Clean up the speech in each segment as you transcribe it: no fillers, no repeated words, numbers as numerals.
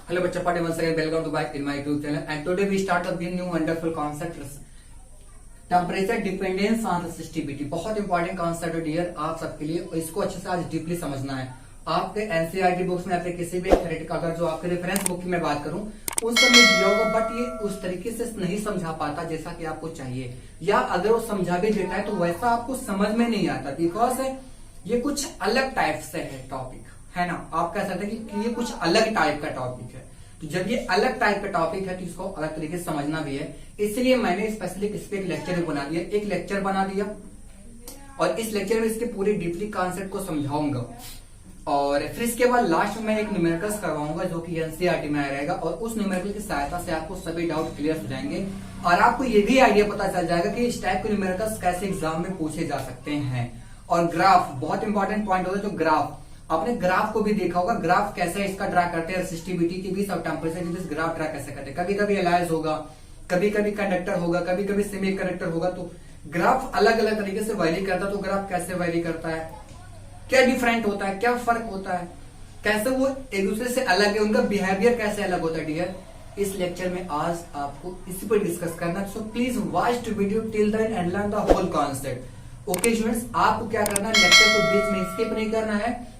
Hello, Bachcha Party. Once again, welcome to back in my YouTube channel. And today we start a new wonderful concept, temperature dependence on resistivity. बहुत important concept है dear आप सबके लिए, और इसको अच्छे से आज डीपली समझना है। आपके एनसीईआरटी बुक्स में या फिर किसी भी थ्योरेटिकल, अगर जो आपके रेफरेंस बुक की मैं बात करूं उन सब में दिया होगा, बट ये उस तरीके से नहीं समझा पाता जैसा कि आपको चाहिए, या अगर वो समझा भी देता है तो वैसा आपको समझ में नहीं आता, बिकॉज ये कुछ अलग टाइप से है टॉपिक, है ना। आप कह सकते हैं कि ये कुछ अलग टाइप का टॉपिक है। तो जब ये अलग टाइप का टॉपिक है तो इसको अलग तरीके से समझना भी है, इसलिए मैंने स्पेशली इस पे एक लेक्चर भी बना दिया, एक लेक्चर बना दिया, और इस लेक्चर में इसके पूरे डीपली कॉन्सेप्ट को समझाऊंगा। और फिर इसके बाद लास्ट में मैं एक न्यूमेरिकल्स करवाऊंगा जो कि एनसीईआरटी में रहेगा, और उस न्यूमेरिकल की सहायता से आपको सभी डाउट क्लियर हो जाएंगे, और आपको ये भी आइडिया पता चल जाएगा कि इस टाइप के न्यूमेरिकल्स कैसे एग्जाम में पूछे जा सकते हैं। और ग्राफ बहुत इंपॉर्टेंट पॉइंट होता है, जो ग्राफ आपने ग्राफ को भी देखा होगा, ग्राफ कैसे इसका ड्रा करते हैं, रेसिस्टिविटी के बीच और टेम्परेचर के बीच ग्राफ ड्रा कैसे करते हैं। कभी कभी एलाइज होगा, कभी कभी कंडक्टर होगा, कभी कभी सेमी कंडक्टर होगा, तो ग्राफ अलग अलग तरीके से वैरी करता है। तो ग्राफ कैसे वैरी करता है, क्या डिफरेंट होता है, क्या फर्क होता है, कैसे वो एक दूसरे से अलग है, उनका बिहेवियर कैसे अलग होता है डियर, इस लेक्चर में आज आपको इसी पर डिस्कस करना। So please watch to video till the end learn the whole concept. Okay students, आपको क्या करना है, लेक्चर को बीच में स्किप नहीं करना है,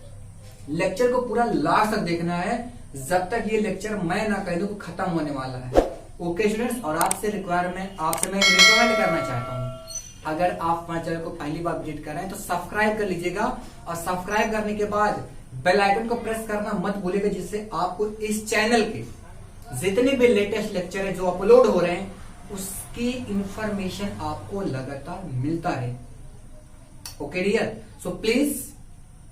लेक्चर को पूरा लास्ट तक देखना है, जब तक ये लेक्चर मैं ना कह दूं कि खत्म होने वाला है। ओके स्टूडेंट्स, और आपसे रिक्वायरमेंट, आपसे मैं रिकमेंड करना चाहता हूं, अगर आप हमारे चैनल को पहली बार विजिट कर रहे हैं तो सब्सक्राइब कर लीजिएगा, और सब्सक्राइब करने के बाद बेल आइकन को प्रेस करना मत भूलिएगा, जिससे आपको इस चैनल के जितने भी लेटेस्ट लेक्चर है जो अपलोड हो रहे हैं उसकी इंफॉर्मेशन आपको लगातार मिलता रहे। Okay dear, so please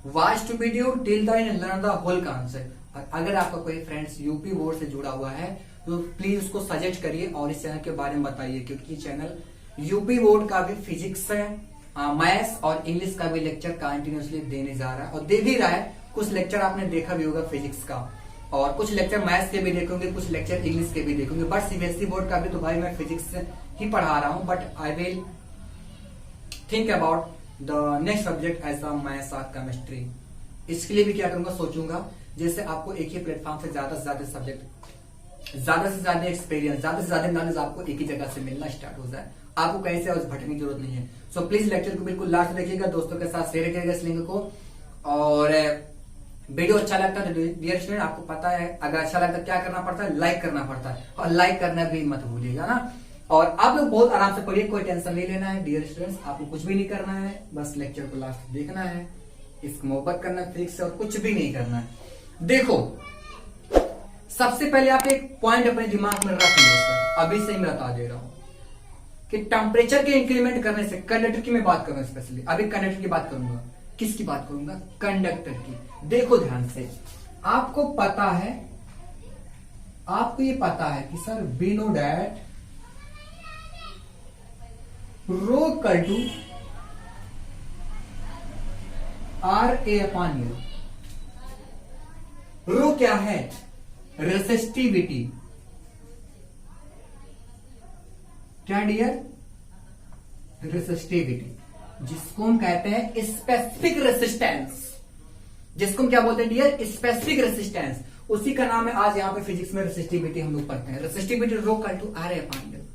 watch to video till the end learn the whole concept. और अगर आपका कोई फ्रेंड्स यूपी बोर्ड से जुड़ा हुआ है तो प्लीज उसको सजेस्ट करिए और इस चैनल के बारे में बताइए, क्योंकि ये चैनल यूपी बोर्ड का भी फिजिक्स है, मैथ्स और इंग्लिश का भी लेक्चर कंटिन्यूसली देने जा रहा है, और दे भी रहा है। कुछ लेक्चर आपने देखा भी होगा फिजिक्स का, और कुछ लेक्चर मैथ्स के भी देखोगे, कुछ लेक्चर इंग्लिश के भी देखोगे, बट सीबीएसई बोर्ड का भी तो भाई मैं फिजिक्स ही पढ़ा रहा हूं, but I will think about the next subject as a maths और केमिस्ट्री। इसके लिए भी क्या करूंगा, सोचूंगा जैसे आपको एक ही प्लेटफॉर्म से ज्यादा सब्जेक्ट, ज्यादा से ज्यादा एक्सपीरियंस, ज्यादा से ज्यादा नॉलेज आपको एक ही जगह से मिलना स्टार्ट हो जाए, आपको कहीं से भटकने की जरूरत नहीं है। सो प्लीज लेक्चर को बिल्कुल लास्ट देखिएगा, दोस्तों के साथ शेयर करिएगा इस लिंक को, और वीडियो अच्छा लगता है तो डियर स्टूडेंट आपको पता है, अगर अच्छा लगता है क्या करना पड़ता है, लाइक करना पड़ता है, और लाइक करना भी मत भूलिएगा ना। और आप लोग बहुत आराम से पढ़िए, कोई टेंशन नहीं लेना है डियर स्टूडेंट्स, आपको कुछ भी नहीं करना है, बस लेक्चर को लास्ट देखना है, इसको मोहब्बत करना है फिजिक्स से, और कुछ भी नहीं करना है। देखो सबसे पहले आप एक पॉइंट अपने दिमाग में रख लो, अभी से ही मैं बता दे रहा हूं कि टेम्परेचर के इंक्रीमेंट करने से, कंडक्टर की मैं बात करूंगा स्पेशली, अभी कंडक्टर की बात करूंगा, किसकी बात करूंगा, कंडक्टर की। देखो ध्यान से, आपको पता है, आपको ये पता है कि sir we know that rho equal to R A upon U. Rho क्या है, रेसिस्टिविटी, क्या डियर, रेसिस्टिविटी, जिसको हम कहते हैं स्पेसिफिक रेसिस्टेंस, जिसको हम क्या बोलते हैं डियर, स्पेसिफिक रेसिस्टेंस, उसी का नाम है आज यहां पे फिजिक्स में रेसिस्टिविटी हम लोग पढ़ते हैं। Resistivity rho equal to R A upon U.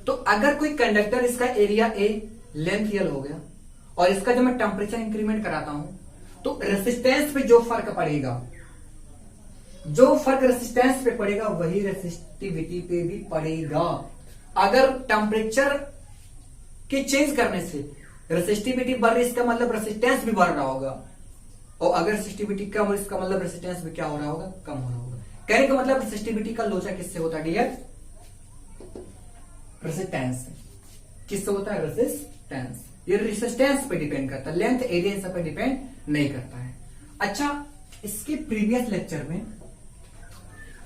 तो अगर कोई कंडक्टर, इसका एरिया ए, लेंथ यल हो गया, और इसका जब मैं टेम्परेचर इंक्रीमेंट कराता हूं तो रेसिस्टेंस पे जो फर्क पड़ेगा, जो फर्क रेसिस्टेंस पे पड़ेगा वही रेसिस्टिविटी पे भी पड़ेगा। अगर टेम्परेचर के चेंज करने से रेसिस्टिविटी बढ़ रही, इसका मतलब रेसिस्टेंस भी बढ़ रहा होगा, और अगर रेसिस्टिविटी कम हो, इसका मतलब रेसिस्टेंस भी क्या हो रहा होगा, कम हो रहा होगा। कहने का मतलब रेसिस्टिविटी का लोचा किससे होता है डियर, रेसिस्टेंस। किससे होता है, रेसिस्टेंस। ये रेसिस्टेंस पे डिपेंड करता है, लेंथ एरिया इन सब पे डिपेंड नहीं करता है। अच्छा, इसके प्रीवियस लेक्चर में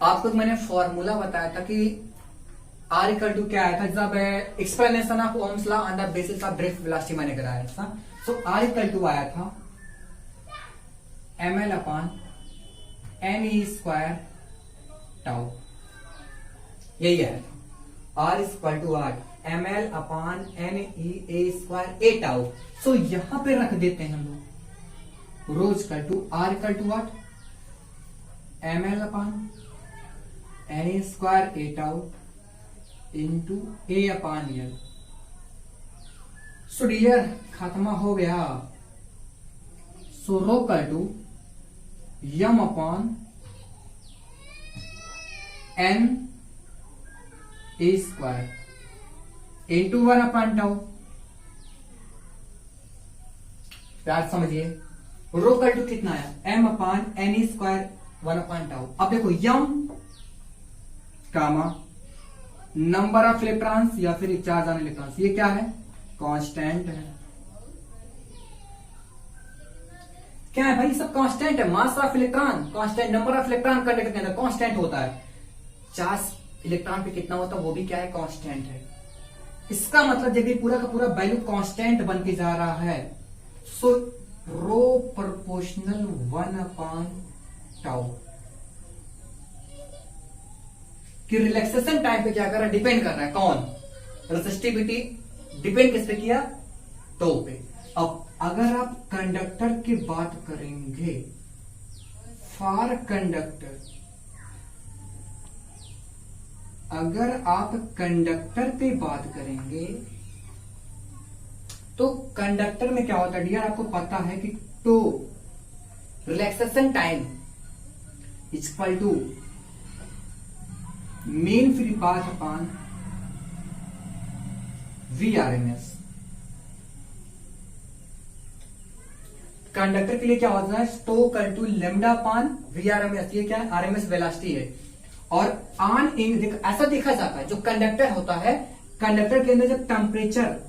आपको मैंने फॉर्मूला बताया था कि आर इक्वल टू क्या आया था, जब explanation of Ohm's law on the basis of drift velocity मैंने कराया था। सो आर इक्वल टू आया था ml upon N E square tau, यही आया था, R is equal to R ml upon N E A square A tau. So यहां पे रख देते हैं हम लोग rho equal to R equal to what, ml upon N square A tau into A upon L. So dear खत्मा हो गया। सो रो कर two M upon N A square into 1 upon tau. प्यार समझिए, रो कर टू कितना आया, M अपान N square 1 upon tau. अब देखो यम कामा नंबर ऑफ इलेक्ट्रॉन्स या फिर चार्ज ऑन इलेक्ट्रॉन्स, ये क्या है, कांस्टेंट है। क्या है भाई, सब कांस्टेंट है। Mass of electron constant, number of electron conductor के अंदर कांस्टेंट होता है। चार्ज इलेक्ट्रॉन पे कितना होता है वो भी क्या है, कांस्टेंट है। इसका मतलब जब ये पूरा का पूरा वैल्यू कांस्टेंट बन के जा रहा है, सो रो प्रोपोर्शनल 1 अपान टाउ कि रिलैक्सेशन टाइम पे क्या कर रहा है, डिपेंड कर रहा है। कौन, रेसिस्टिविटी डिपेंड किस पे किया, टो पे। अब अगर आप कंडक्टर की बात करेंगे, फॉर कंडक्टर, अगर आप कंडक्टर पे बात करेंगे तो कंडक्टर में क्या होता है डियर, आपको पता है कि tau relaxation time equal to mean free path upon VRMS। Conductor के लिए क्या होता है, टो कल टू लेमडा अपान VRMS। ये क्या है, RMS वेलोसिटी है। और ऑन ऐसा देखा जाता है, जो कंडक्टर होता है, कंडक्टर के अंदर जब टेम्परेचर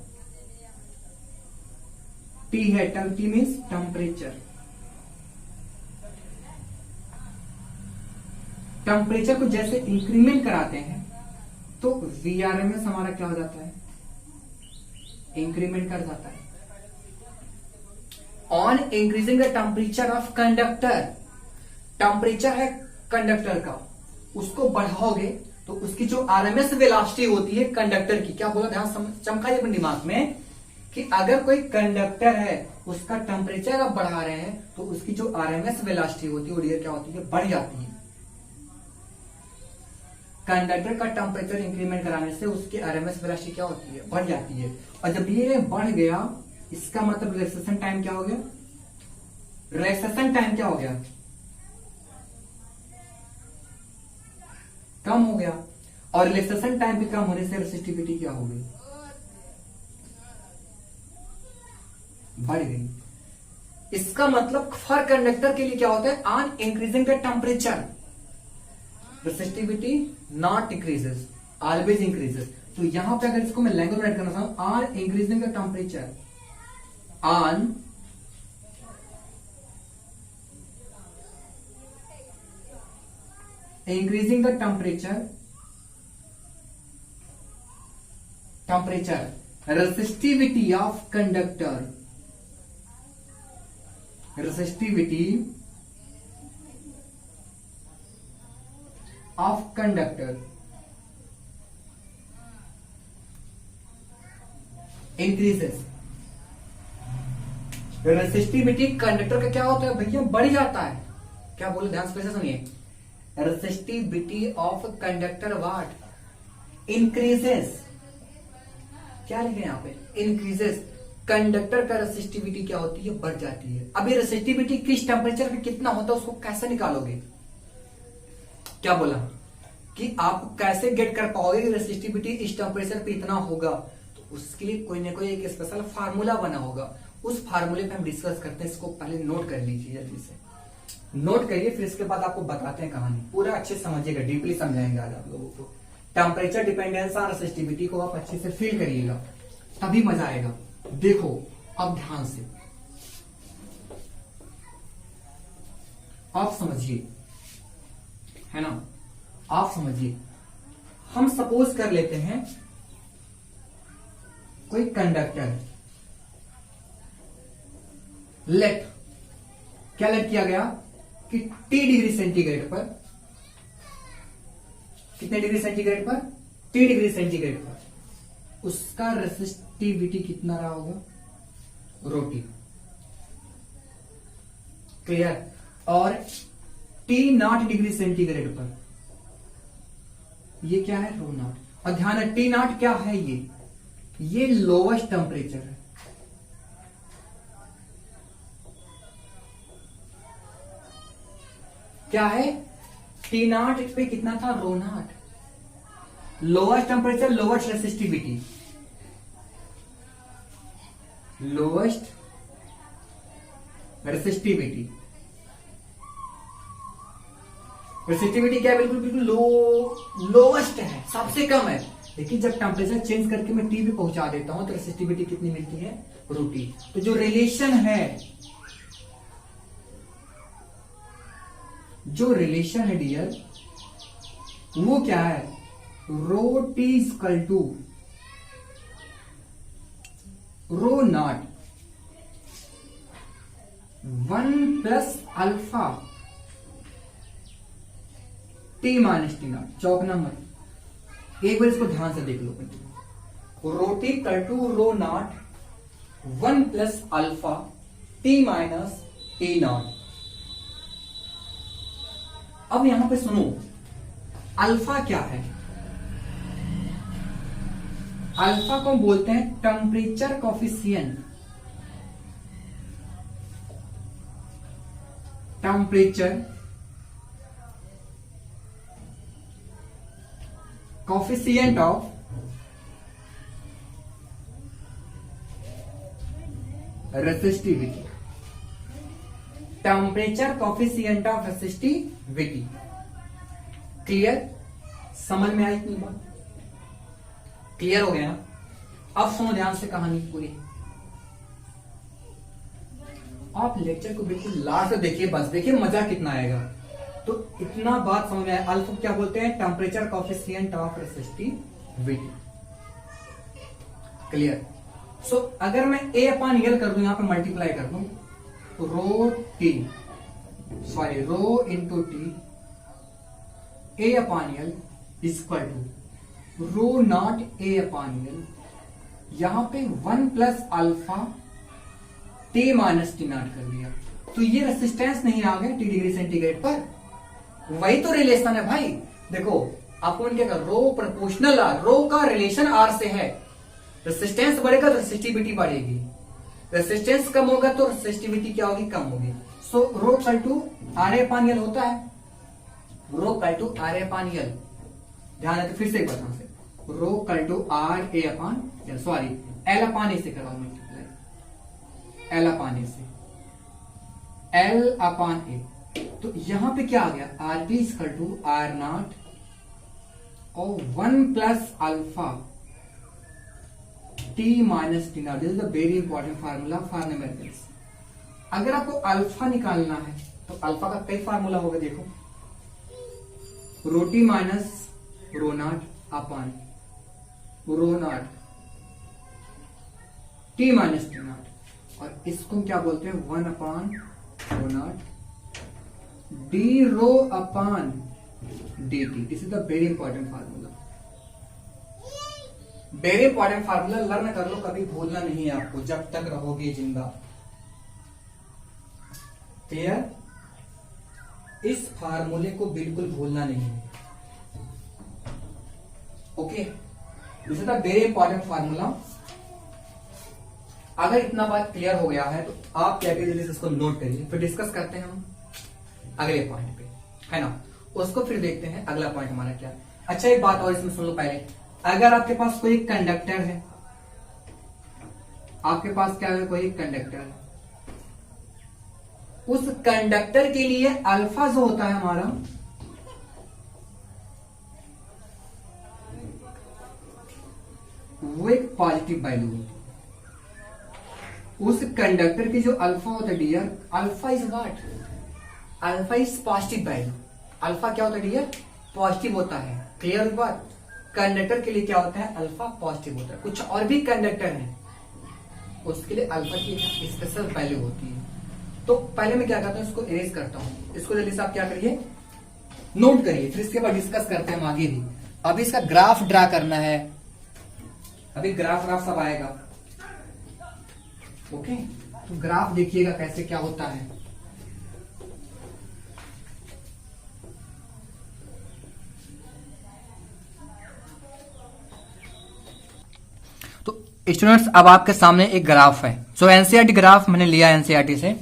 T है, T मीन्स टेम्परेचर, टेम्परेचर को जैसे इंक्रीमेंट कराते हैं तो VRMS हमारा क्या हो जाता है, इंक्रीमेंट कर जाता है। On increasing the temperature of conductor, temperature है कंडक्टर का, उसको बढ़ाओगे तो उसकी जो RMS वेलोसिटी होती है कंडक्टर की, क्या बोला, ध्यान चमकाइए अपने दिमाग में कि अगर कोई कंडक्टर है उसका टेम्परेचर आप बढ़ा रहे हैं तो उसकी जो RMS वेलोसिटी होती है वो डियर क्या होती है, बढ़ जाती है। कंडक्टर का टेम्परेचर इंक्रीमेंट कराने से उसकी RMS वेलोसिटी क्या होती है, बढ़ जाती है। और जब ये बढ़ गया, इसका मतलब रिलैक्सेशन टाइम क्या हो गया, रिलैक्सेशन टाइम क्या हो गया, कम हो गया। और रिलैक्सेशन टाइम भी कम होने से रेसिस्टिविटी क्या हो गई, बढ़ गई। इसका मतलब फॉर कंडक्टर के लिए क्या होता है, on increasing the temperature resistivity not decreases, always increases. तो यहां पे अगर इसको मैं लैंग्वेज में ऐड करना चाहूं, on increasing the temperature, on increasing the temperature resistivity of conductor, resistivity of conductor increases। Resistivity conductor का क्या होता है भैया, बढ़ जाता है। क्या बोले, ध्यान से सुनिए, resistivity of conductor what, increases. क्या लिखे यहां पे, इंक्रीजेस। कंडक्टर का रेसिस्टिविटी क्या होती है, बढ़ जाती है। अब ये रेसिस्टिविटी किस टेम्परेचर पे कितना होता है उसको कैसे निकालोगे, क्या बोला कि आप कैसे गेट कर पाओगे कि रेसिस्टिविटी इस टेम्परेचर पे इतना होगा, तो उसके लिए कोई ना कोई एक स्पेशल फार्मूला बना होगा। उस फार्मूले पे हम डिस्कस करते हैं, इसको पहले नोट कर लीजिए, जल्दी से नोट करिए, फिर इसके बाद आपको बताते हैं कहानी। पूरा अच्छे से समझिएगा, डीपली समझाएंगे आज आप लोगों को। टेम्परेचर डिपेंडेंस और रेसिस्टिविटी को आप अच्छे से फील करिएगा, तभी मजा आएगा। देखो अब ध्यान से आप समझिए, है ना, आप समझिए। हम सपोज कर लेते हैं कोई कंडक्टर, लेट, क्या लेट किया गया कि T डिग्री सेंटीग्रेड पर, कितने डिग्री सेंटीग्रेड पर, T डिग्री सेंटीग्रेड पर उसका रेसिस्टिविटी कितना रहा होगा, रोटी, क्लियर। और T0 डिग्री सेंटीग्रेड पर, ये क्या है, रो नॉट। और ध्यान है T0 क्या है, ये लोवेस्ट टेम्परेचर है। क्या है, T0 पे कितना था, rho naught. Lowest temperature, lowest resistivity, lowest resistivity. Resistivity क्या है, बिल्कुल बिल्कुल लोवेस्ट है, सबसे कम है। लेकिन जब टेम्परेचर चेंज करके मैं टी पे पहुंचा देता हूं तो रेसिस्टिविटी कितनी मिलती है, √T। तो जो रिलेशन है डियर, वो क्या है, √T equal to rho naught 1 plus alpha T-T0। चौक नंबर, एक बार इसको ध्यान से देख लो। √T equal to rho naught 1 plus alpha T-T0। अब यहां पे सुनो, अल्फा क्या है, अल्फा को बोलते हैं temperature coefficient. Temperature coefficient of resistivity, temperature coefficient of resistivity। Clear, समझ में आई इतनी बात, क्लियर हो गया ना। अब सुनो ध्यान से कहानी पूरी, आप लेक्चर को बिल्कुल लास्ट देखिए, बस देखिए मजा कितना आएगा। तो इतना बात समझ में आया, अल्फा क्या बोलते हैं, temperature coefficient of resistivity. Clear. So अगर मैं A/L कर दूं, यहां पे मल्टीप्लाई कर दूं, तो rho into T A/L equal to rho naught A/L, यहां पे 1 प्लस अल्फा T-T0 कर दिया। तो ये रेसिस्टेंस नहीं आ गया T डिग्री सेंटीग्रेड पर, वही तो रिलेशन है भाई। देखो अपन क्या कर, रो प्रोपोर्शनल आर, रो का रिलेशन आर से है। रेसिस्टेंस बढ़ेगा तो रेसिस्टिविटी बढ़ेगी, रेसिस्टेंस कम होगा तो रेसिस्टिविटी क्या होगी, कम होगी। सो रो इक्वल टू RA/L होता है, रो इक्वल टू RA/L। ध्यान है तो फिर से एक बार से, रो equal to RA/L, sorry L/A से करवाओ मल्टीप्लाई, L/A से, L/A। तो यहां पे क्या आ गया, RT इक्वल टू R0 और 1 plus alpha T-T0। This is the very important formula for numericals. अगर आपको अल्फा निकालना है तो अल्फा का कई फार्मूला होगा, देखो √T माइनस रो0 अपॉन रो0 T-T0, और इसको क्या बोलते हैं, 1/रो0 D rho upon dt। This is the very important formula, very important formula, learn कर लो, कभी भूलना नहीं है आपको जब तक रहोगे जिंदा। क्लियर, इस फार्मूले को बिल्कुल भूलना नहीं है, okay. This is the very important formula. अगर इतना बात क्लियर हो गया है तो आप क्या करिए, इसको नोट करिए, फिर डिस्कस करते हैं हम अगले पॉइंट पे, है ना। उसको फिर देखते हैं अगला पॉइंट हमारा क्या। अच्छा एक बात और इसमें सुन लो पहले, अगर आपके पास कोई कंडक्टर है, आपके पास क्या है, कोई कंडक्टर है, उस कंडक्टर के लिए अल्फा जो होता है हमारा, वो एक पॉजिटिव वैल्यू होती है। उस कंडक्टर की जो अल्फा होता है dear, alpha is what, alpha is positive value. Alpha क्या होता है डियर, पॉजिटिव होता है। क्लियर बात, कंडक्टर के लिए क्या होता है, अल्फा पॉजिटिव होता है। कुछ और भी कंडक्टर है उसके लिए अल्फा की स्पेशल वैल्यू होती है। तो पहले मैं क्या करता हूं, इसको इरेज करता हूं, इसको जल्दी से आप क्या करिए, नोट करिए, फिर इसके बाद डिस्कस करते हैं हम आगे भी। अभी इसका ग्राफ ड्रा करना है, अभी ग्राफ सब आएगा, ओके। तो ग्राफ देखिएगा कैसे क्या होता है। स्टूडेंट्स अब आपके सामने एक ग्राफ है। सो एनसीईआरटी ग्राफ मैंने लिया एनसीईआरटी से,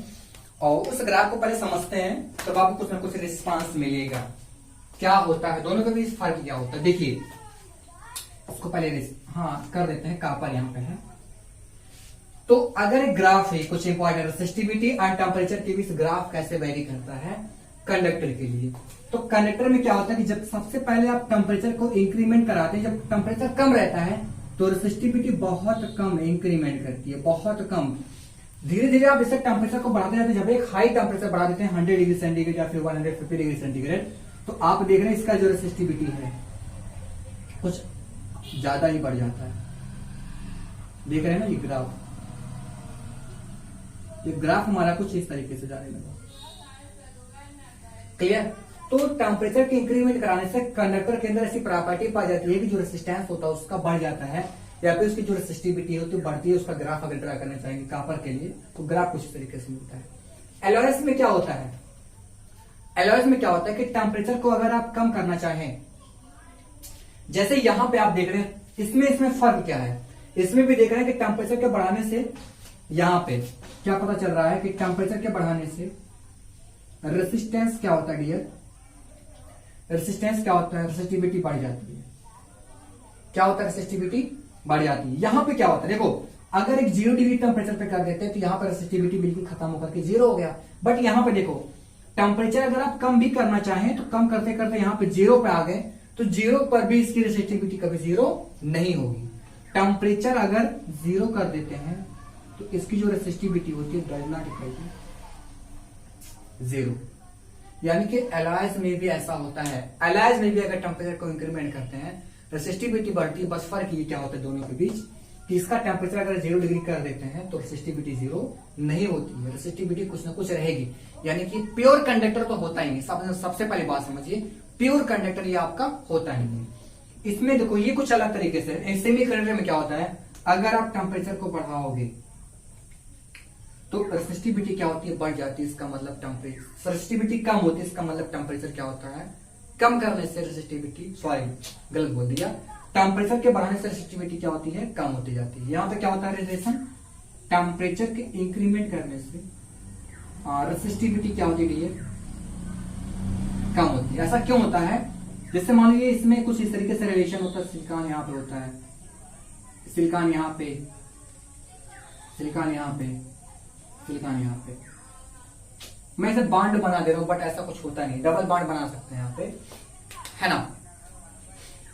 और उस ग्राफ को पहले समझते हैं तब तो आपको कुछ ना कुछ रिस्पांस मिलेगा। क्या होता है, दोनों के बीच फर्क क्या होता है, देखिए इसको पहले कर देते हैं, कापर यहाँ पे है। तो अगर एक ग्राफ है, कुछ इंपॉर्टेंट रेसिस्टिविटी एंड टेम्परेचर के बीच ग्राफ कैसे वेरी करता है कंडक्टर के लिए। तो कंडक्टर में क्या होता है कि जब सबसे पहले आप टेम्परेचर को इंक्रीमेंट कराते हैं, जब टेम्परेचर कम रहता है तो रेसिस्टिविटी बहुत कम इंक्रीमेंट करती है, बहुत कम। धीरे धीरे आप जैसे टेम्परेचर को बढ़ाते जाते हैं, जब एक हाई टेम्परेचर बढ़ा देते हैं 100 डिग्री सेंटीग्रेड या फिर 150 डिग्री सेंटीग्रेड, तो आप देख रहे हैं इसका जो रेसिस्टिविटी है कुछ ज्यादा ही बढ़ जाता है। देख रहे हैं ना ये ग्राफ हमारा कुछ इस तरीके से जाने लगा। क्लियर। तो टेम्परेचर के इंक्रीमेंट कराने से कंडक्टर के अंदर ऐसी प्रॉपर्टी पाई जाती है कि जो रेसिस्टेंस होता है उसका बढ़ जाता है, या फिर उसकी जो रेसिस्टिविटी होती है बढ़ती है। उसका ग्राफ अगर ड्रा करना चाहेंगे कॉपर के लिए तो ग्राफ कुछ तरीके से मिलता है। एलओएस में क्या होता है, एलओएस में क्या होता है कि टेम्परेचर को अगर आप कम करना चाहें, जैसे यहां पे आप देख रहे हैं, इसमें फर्क क्या है, इसमें भी देख रहे हैं कि टेम्परेचर के बढ़ाने से यहां पे क्या पता चल रहा है कि टेम्परेचर के बढ़ाने से रेसिस्टेंस क्या होता है डियर, रेसिस्टेंस क्या होता है, रेसिस्टिविटी बढ़ जाती है। क्या होता है, रेसिस्टिविटी बढ़ जाती है। यहां पे क्या होता है, देखो अगर एक 0 डिग्री टेम्परेचर पे कर देते हैं तो यहां पर रेसिस्टिविटी बिल्कुल खत्म होकर के 0 हो गया। बट यहां पे देखो टेम्परेचर अगर आप कम भी करना चाहें तो कम करते करते यहां पे 0 पे आ गए, तो 0 पर भी इसकी रेसिस्टिविटी कभी 0 नहीं होगी। टेम्परेचर अगर 0 कर देते हैं तो इसकी जो रेसिस्टिविटी होती है डज नॉट इक्वल टू 0। यानी कि एलॉयज में भी ऐसा होता है, एलॉयज में भी अगर टेम्परेचर को इंक्रीमेंट करते हैं रेसिस्टिविटी बढ़ती है। बस फर्क ये क्या होता है दोनों के बीच कि इसका टेम्परेचर अगर 0 डिग्री कर देते हैं तो रेसिस्टिविटी 0 नहीं होती है, रेसिस्टिविटी कुछ ना कुछ रहेगी। यानी कि प्योर कंडक्टर तो होता ही नहीं। सबसे पहली बात समझिए, प्योर कंडक्टर ये आपका होता ही नहीं। इसमें देखो ये कुछ अलग तरीके से, सेमी कंडक्टर में क्या होता है, अगर आप टेम्परेचर को बढ़ाओगे तो रेसिस्टिविटी क्या होती है, बढ़ जाती है। इसका मतलब टेम्परेचर, रेसिस्टिविटी कम होती है, इसका मतलब टेम्परेचर क्या होता है, कम करने से रेसिस्टिविटी, सॉरी गलत बोल दिया, टेम्परेचर के बढ़ाने से रेसिस्टिविटी क्या होती है, कम होती जाती है। यहां पे क्या होता है रिलेशन, टेम्परेचर के इंक्रीमेंट करने से रेसिस्टिविटी क्या होती है, कम होती है। ऐसा क्यों होता है, जैसे मान लीजिए इसमें कुछ इस तरीके से रिलेशन होता है, सिलिकॉन यहां पे होता है, सिलिकॉन यहां पे, सिलिकॉन यहां पे, सिलिकॉन यहां पे। मैं इसे बॉन्ड बना दे रहा हूं बट ऐसा कुछ होता नहीं, डबल बॉन्ड बना सकते हैं यहां पे, है ना।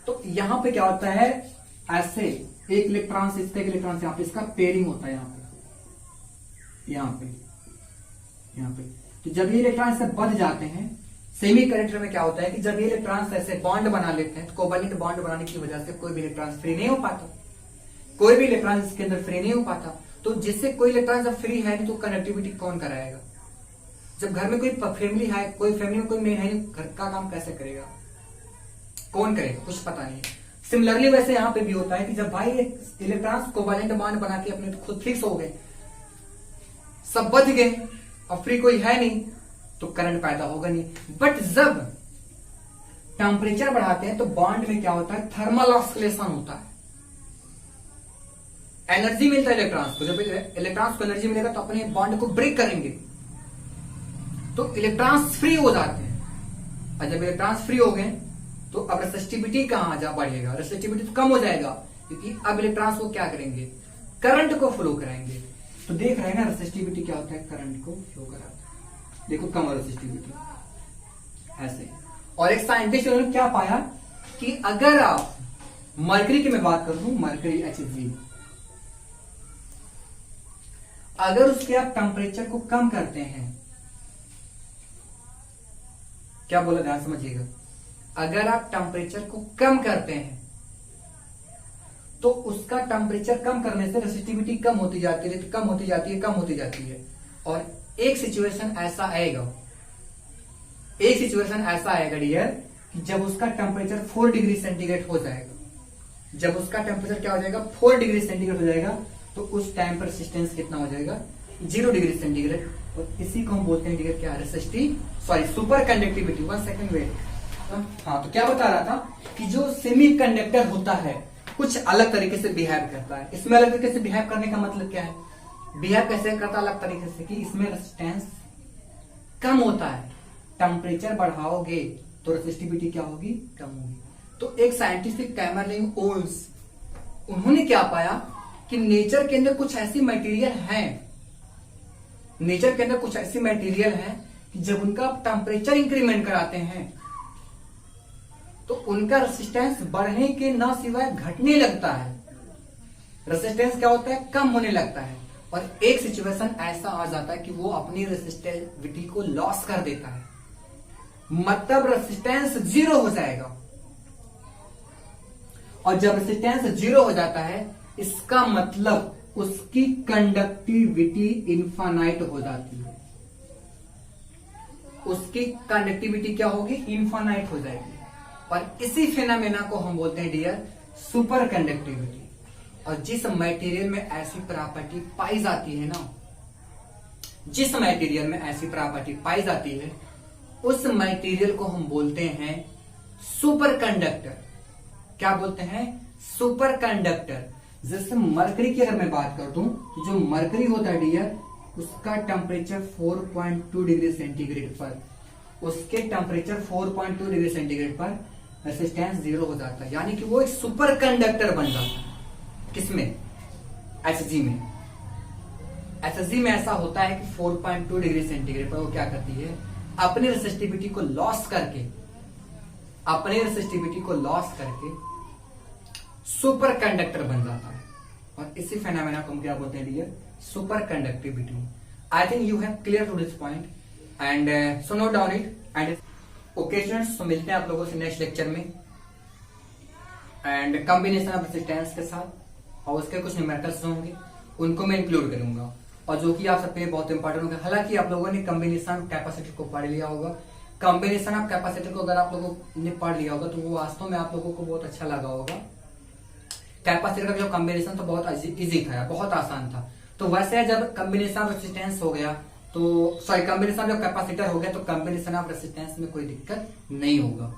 तो यहां पे क्या होता है, ऐसे एक इलेक्ट्रॉन से इसका, एक इलेक्ट्रॉन से यहां पे इसका पेयरिंग होता है, यहां पे। तो जब ये इलेक्ट्रॉन से बंध जाते हैं, सेमी कंडक्टर में क्या होता है कि जब ये इलेक्ट्रॉन ऐसे बॉन्ड बना लेते हैं तो कोवैलेंट बॉन्ड बनाने की वजह से कोई भी इलेक्ट्रॉन फ्री नहीं हो पाता, कोई भी इलेक्ट्रॉन इसके अंदर फ्री नहीं हो पाता। तो जिससे कोई इलेक्ट्रॉन जब फ्री है नहीं तो कनेक्टिविटी कौन कराएगा। जब घर में कोई फैमिली है, कोई फैमिली में कोई मेन है नहीं, घर का काम कैसे करेगा, कौन करेगा, कुछ पता नहीं। सिमिलरली वैसे यहां पे भी होता है कि जब भाई इलेक्ट्रॉन्स कोवैलेंट बॉन्ड बना के अपने खुद फिक्स हो गए, सब बच गए, अब फ्री कोई है नहीं तो करंट पैदा होगा नहीं। बट जब टेम्परेचर बढ़ाते हैं तो बॉन्ड में क्या होता है, थर्मल ऑक्सीलेशन होता है, एनर्जी मिलता है इलेक्ट्रॉन्स को। जब इलेक्ट्रॉन्स को एनर्जी मिलेगा तो अपने बॉन्ड को ब्रेक करेंगे तो इलेक्ट्रॉन्स फ्री हो जाते हैं। और जब इलेक्ट्रॉन्स फ्री हो गए तो अब रेसिस्टिविटी कहां जा बढ़ेगा, रेसिस्टिविटी तो कम हो जाएगा क्योंकि अब इलेक्ट्रॉन्स को क्या करेंगे, करंट को फ्लो कराएंगे। तो देख रहे हैं ना रेसिस्टिविटी क्या होता है, करंट को फ्लो कराता है। देखो कम रेसिस्टिविटी ऐसे। और एक साइंटिस्ट ने क्या पाया कि अगर आप मरकरी की मैं बात करूं, मरकरी HCl, अगर उसके आप टेम्परेचर को कम करते हैं, क्या बोला ध्यान समझिएगा, अगर आप टेम्परेचर को कम करते हैं तो उसका टेम्परेचर कम करने से रेसिस्टिविटी कम होती जाती है, कम होती जाती है, कम होती जाती है। और एक सिचुएशन ऐसा आएगा, एक सिचुएशन ऐसा आएगा डियर कि जब उसका टेम्परेचर 4 डिग्री सेंटीग्रेड हो जाएगा, जब उसका टेम्परेचर क्या हो जाएगा, 4 डिग्री सेंटीग्रेड हो जाएगा, तो उस टाइम पर रेजिस्टेंस कितना हो जाएगा, 0 डिग्री सेंटीग्रेड। और इसी को हम बोलते हैं डियर क्या, सुपर कंडक्टिविटी। 1 second wait. हाँ, तो क्या बता रहा था कि जो सेमी कंडक्टर होता है कुछ अलग तरीके से बिहेव करता है। इसमें अलग तरीके से बिहेव करने का मतलब क्या है, बिहेव कैसे करता है अलग तरीके से, कि इसमें रेजिस्टेंस कम होता है। टेम्परेचर बढ़ाओगे तो रेसिस्टिविटी क्या होगी, कम होगी। तो एक साइंटिफिक कैमरलिन ओल्स, उन्होंने क्या पाया कि नेचर के अंदर कुछ ऐसी मटेरियल है, नेचर के अंदर कुछ ऐसी मटेरियल है कि जब उनका टेम्परेचर इंक्रीमेंट कराते हैं तो उनका रेसिस्टेंस बढ़ने के ना सिवाय घटने लगता है। रेसिस्टेंस क्या होता है, कम होने लगता है। और एक सिचुएशन ऐसा आ जाता है कि वो अपनी रेसिस्टिविटी को लॉस कर देता है, मतलब रेसिस्टेंस जीरो हो जाएगा। और जब रेसिस्टेंस जीरो हो जाता है, इसका मतलब उसकी कंडक्टिविटी इनफाइनाइट हो जाती है। उसकी कंडक्टिविटी क्या होगी, इनफाइनाइट हो जाएगी। और इसी फिनोमेना को हम बोलते हैं डियर सुपर कंडक्टिविटी। और जिस मटेरियल में ऐसी प्रॉपर्टी पाई जाती है ना, जिस मटेरियल में ऐसी प्रॉपर्टी पाई जाती है, उस मटेरियल को हम बोलते हैं सुपर कंडक्टर। क्या बोलते हैं, सुपर कंडक्टर। जैसे मरकरी की अगर मैं बात कर दूं, तो जो मरकरी होता है डियर, उसका टेम्परेचर 4.2 डिग्री सेंटीग्रेड पर, उसके टेम्परेचर 4.2 डिग्री सेंटीग्रेड पर रेसिस्टेंस जीरो हो जाता है, यानी कि वो एक सुपर कंडक्टर बन जाता है। किसमें, एचजी में। एचजी में ऐसा होता है कि 4.2 डिग्री सेंटीग्रेड पर वो क्या करती है, अपनी रेसिस्टिविटी को लॉस करके, अपनी रेसिस्टिविटी को लॉस करके सुपर कंडक्टर बन जाता है। और इसी फेनोमेना को हम क्या बोलते हैं dear, superconductivity. I think you have clear to this point and so note down it. And okay students, तो मिलते हैं आप लोगों से नेक्स्ट लेक्चर में एंड कॉम्बिनेशन ऑफ रेजिस्टेंस के साथ, और उसके कुछ न्यूमेरिकल्स होंगे उनको मैं इंक्लूड करूंगा, और जो कि आप सबके बहुत इंपॉर्टेंट होगा। हालांकि आप लोगों ने कॉम्बिनेशन कैपेसिटर को पढ़ लिया होगा, कॉम्बिनेशन ऑफ कैपेसिटर को अगर आप लोगों ने पढ़ लिया होगा तो वो वास्तव में आप लोगों को बहुत अच्छा लगा होगा। कैपेसिटर का जो कॉम्बिनेशन तो बहुत इजी था, बहुत आसान था। तो वैसे जब कॉम्बिनेशन ऑफ रेजिस्टेंस हो गया तो सॉरी कॉम्बिनेशन ऑफ कैपेसिटर हो गया तो कॉम्बिनेशन ऑफ रेजिस्टेंस में कोई दिक्कत नहीं होगा।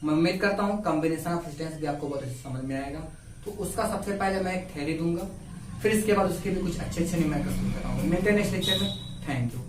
मैं उम्मीद करता हूं कॉम्बिनेशन ऑफ रेजिस्टेंस भी आपको बहुत अच्छे समझ में आएगा। तो उसका सबसे पहले मैं एक थ्योरी दूंगा, फिर इसके बाद उसके भी कुछ अच्छे न्यूमेरिकल्स दूंगा। मिलते हैं नेक्स्ट लेक्चर में। Thank you.